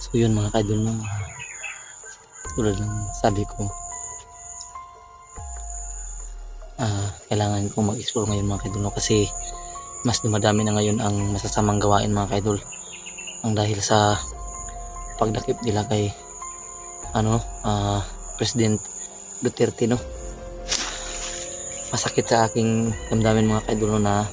So yun mga kaidol no, tulad ng sabi ko, kailangan ko mag-explore ngayon mga kaidol no, kasi mas dumadami na ngayon ang masasamang gawain mga kaidol, ang dahil sa pagdakip nila kay President Duterte no. Masakit sa aking damdamin mga kaidol no, na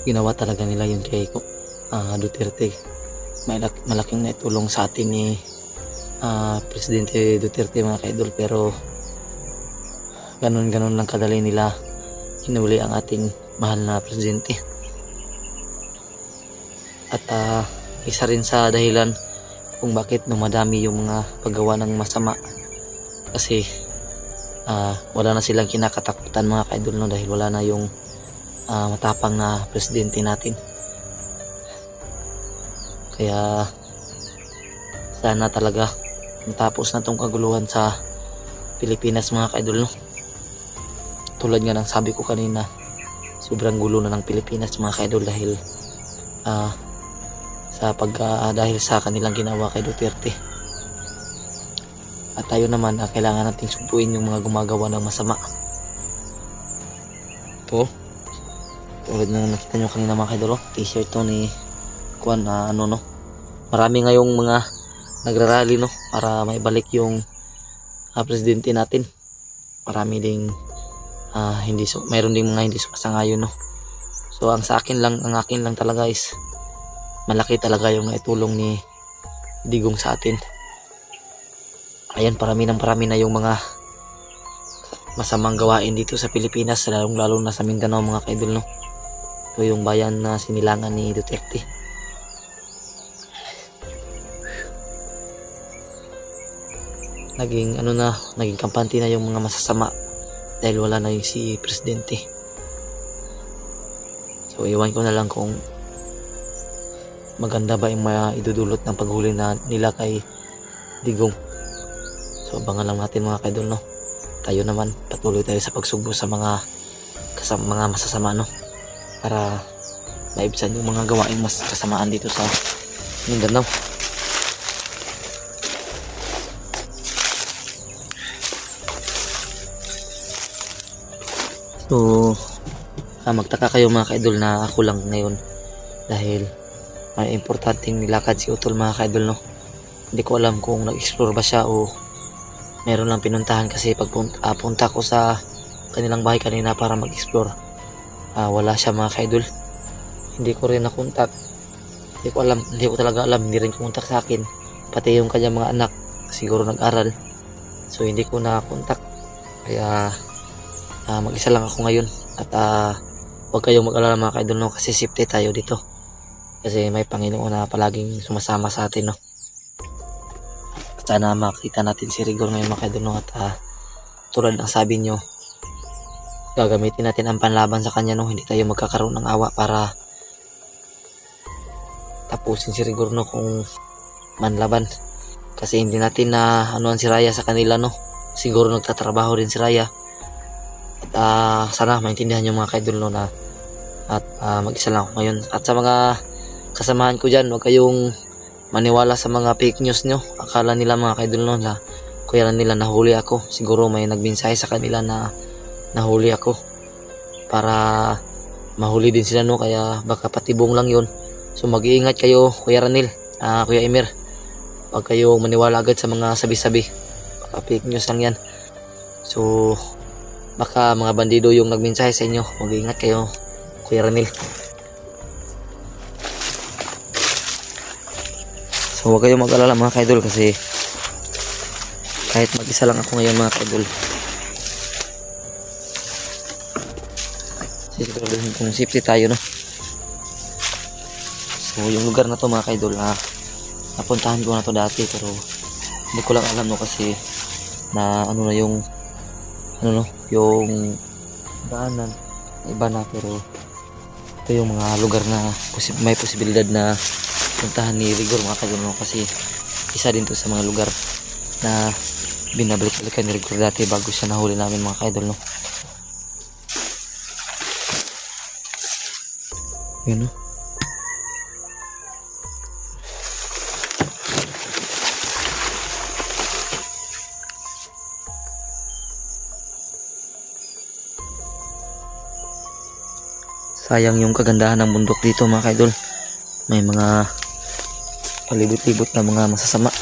ginawa talaga nila yun kay Duterte. Malaking naitulong sa atin ni Presidente Duterte mga kaidol, pero ganun lang kadali nila hinuli ang ating mahal na presidente. At isa rin sa dahilan kung bakit dumadami yung mga paggawa ng masama, kasi wala na silang kinakatakutan mga kaidol no, dahil wala na yung matapang na presidente natin. Kaya sana talaga matapos na tong kaguluhan sa Pilipinas mga kaidol no. Tulad nga ng sabi ko kanina, sobrang gulo na ng Pilipinas mga kaidol dahil dahil sa kanilang ginawa kay Duterte. At tayo naman kailangan nating sumpuin yung mga gumagawa ng masama. Ito, tulad ng nakita nyo kanina mga kaidol, t-shirt to ni Kwan marami ngayong mga nagrarally no, para maibalik yung presidente natin. Marami ding mayroon ding mga hindi sumasangayon no. So ang akin lang talaga is malaki talaga yung naitulong ni Digong sa atin. Ayan, parami na yung mga masamang gawain dito sa Pilipinas, lalo na sa Mindanao mga kaidol no. Ito yung bayan na sinilangan ni Duterte. Naging kampante na yung mga masasama dahil wala na yung si presidente. So iwan ko na lang kung maganda ba yung idudulot ng paghuli nila kay Digong. So abangan lang natin mga kaidol no. Tayo naman patuloy tayo sa pagsugbo sa mga masasama no, para maibsan yung mga gawain mas kasamaan dito sa Mindanao. So magtaka kayo mga kaidol na ako lang ngayon dahil may importanteng nilakad si Utol mga kaidol no. Hindi ko alam kung nag-explore ba siya o meron lang pinuntahan, kasi punta ko sa kanilang bahay kanina para mag-explore, wala siya mga kaidol. Hindi ko rin nakontak, hindi ko talaga alam, hindi rin kumontak sa akin, pati yung kanyang mga anak siguro nag-aral, so hindi ko nakontak. Kaya mag-isa lang ako ngayon. At huwag kayong mag-alala mga kaidol no, kasi safety tayo dito, kasi may Panginoon na palaging sumasama sa atin no. Sana makita natin si Rigor ngayon mga kaidol no, at tulad ng sabi nyo, gagamitin natin ang panlaban sa kanya no. Hindi tayo magkakaroon ng awa para tapusin si Rigor no kung manlaban, kasi hindi natin na anuan si Raya sa kanila no. Siguro nagtatrabaho din si Raya. At sana maintindihan nyo mga kaidol no, na at mag-isa lang ako ngayon. At sa mga kasamahan ko dyan, huwag kayong maniwala sa mga fake news nyo. Akala nila mga kaidol no, na kuya nila nahuli ako. Siguro may nagmensahe sa kanila na nahuli ako para mahuli din sila no, kaya baka patibong lang yun. So mag-iingat kayo Kuya Ranil, Kuya Emir. Huwag kayong maniwala agad sa mga sabi-sabi, baka fake news lang yan. So baka mga bandido yung nagmensahe sa inyo. Mag-iingat kayo Kuya Ranil. So huwag kayong mag-alala mga kaidol, kasi kahit mag-isa lang ako ngayon mga kaidol, siguraduhin kung safety tayo no. So yung lugar na to mga kaidol, napuntahan ko na to dati, pero hindi ko lang alam no, kasi na yung yung daanan iba na. Pero ito yung mga lugar na may posibilidad na puntahan ni Rigor mga kaidol no, kasi isa din to sa mga lugar na binabalik-balikan ni Rigor dati bago siya nahuli namin mga kaidol no. Yun no. sayang yung kagandahan ng bundok dito mga kaidol. May mga palibot-libot na mga masasama.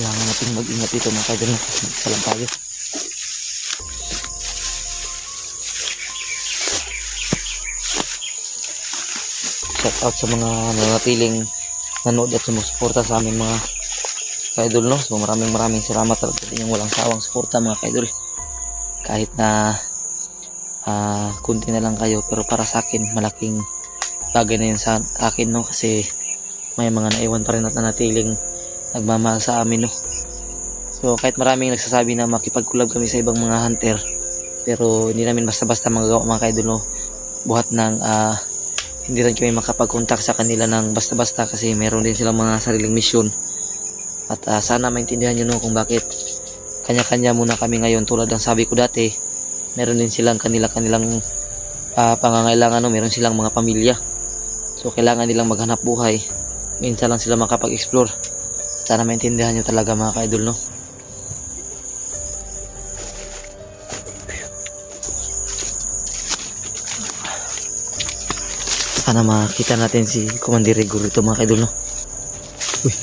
Kailangan natin mag-ingat dito mga kaidol. Salam tayo. Shout out sa mga nanatiling nanood at sumusuporta sa aming mga kaidol, no? So maraming salamat talaga sa inyong walang sawang suporta mga kaidol. Kahit na kunti na lang kayo, pero para sa akin malaking bagay na yun sa akin, no? Kasi may mga naiwan pa rin at nanatiling nagmamahal sa amin, no? So kahit maraming nagsasabi na makipag-collab kami sa ibang mga hunter, pero hindi namin basta-basta magagawa mga kaidol, no? Buhat ng hindi rin kami makapag-contact sa kanila ng basta-basta kasi meron din silang mga sariling misyon. At sana maintindihan nyo, no, kung bakit kanya-kanya muna kami ngayon. Tulad ng sabi ko dati, meron din silang kanilang pangangailangan, no? Meron silang mga pamilya, so kailangan nilang maghanap buhay. Minsan lang sila makapag-explore. Sana maintindihan nyo talaga mga kaidol, no? Sana makita natin si Commander Rigor ito mga kaidol, no? Uy.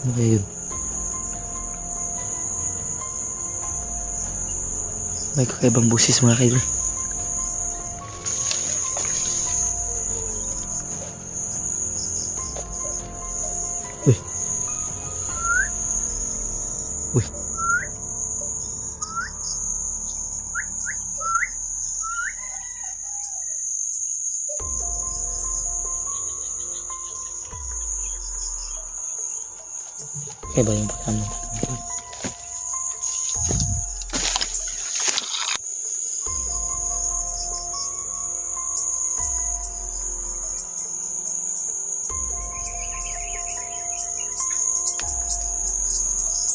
Ano ba yun? May kakaibang busis mga kaidol. Uy. Uy. Kaya ba yung pagkano?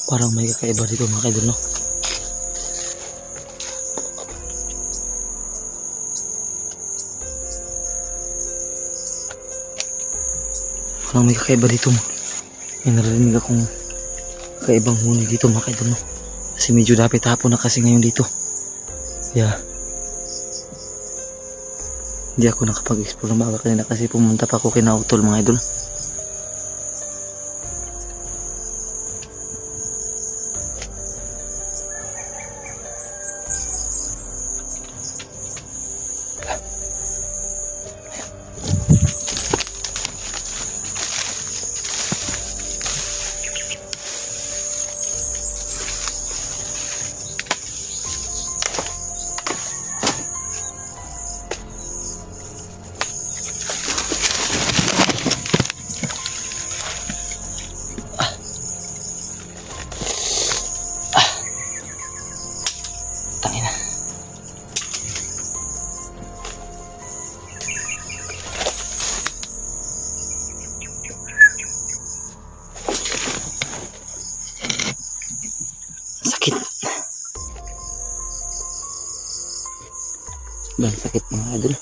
Parang may kakaiba dito mga kaidol, no? Parang may kakaiba dito. May narinig akong kakaibang huni dito mga kaidol, no? Kasi medyo dapit hapon na kasi ngayon dito. Yeah. Hindi ako nakapag-explore ng maaga kanina kasi pumunta pa ako kina Utol mga idol. Bang sakit mga idol.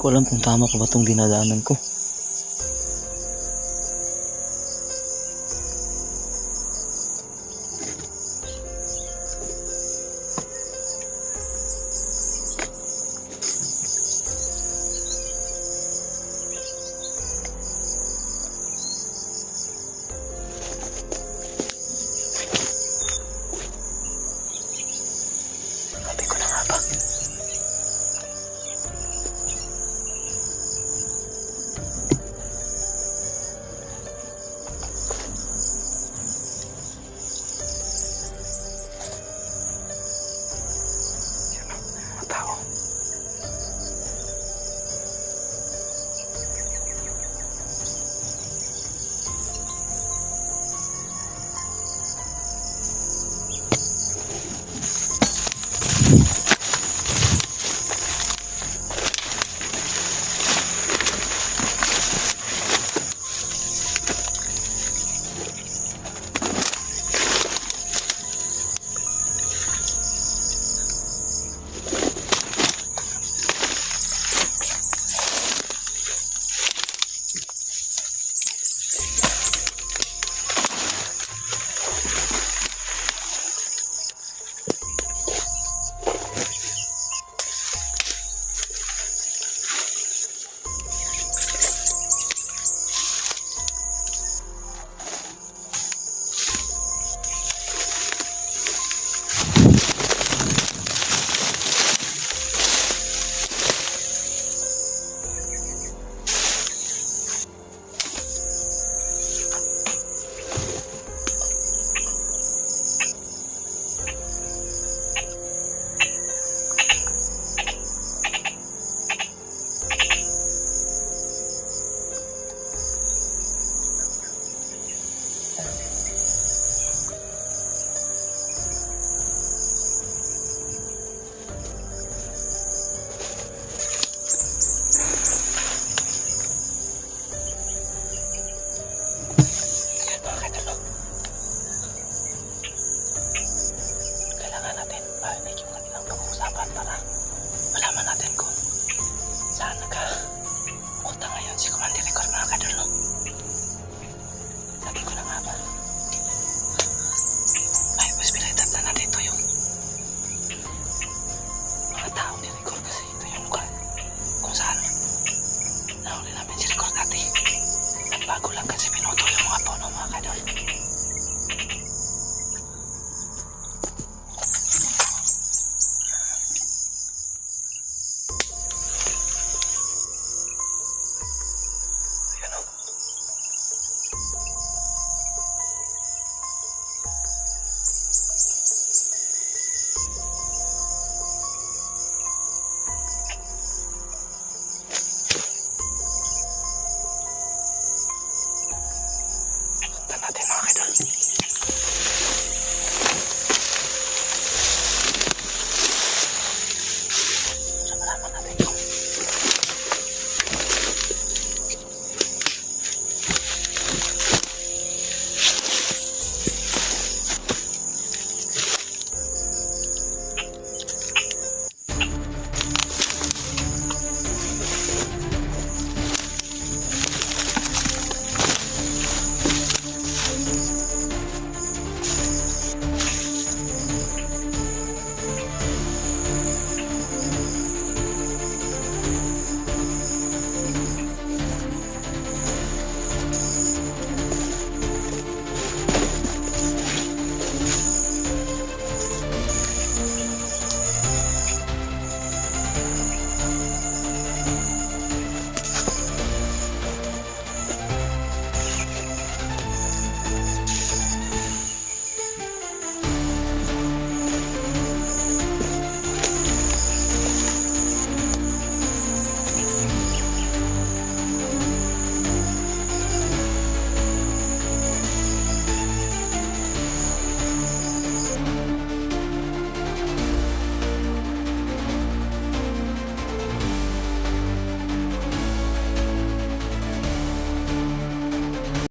ko alam kung tama pa ba itong dinadaanan ko. Sabi ko na nga ba? Mga tao. Kailangan natin marinig yung kanilang pag-uusapan para malaman natin kung saan nagkapunta ngayon si Commander Rigor, mga kadol, no? Sabi ko na nga ba, may posibilidad na natin ito yung mga tao ni Rigor, kasi ito yung lugar kung saan nahuli namin si Rigor dati. At bago lang kasi pinutol yung mga puno, mga kadol. Sundan natin, mga kadol.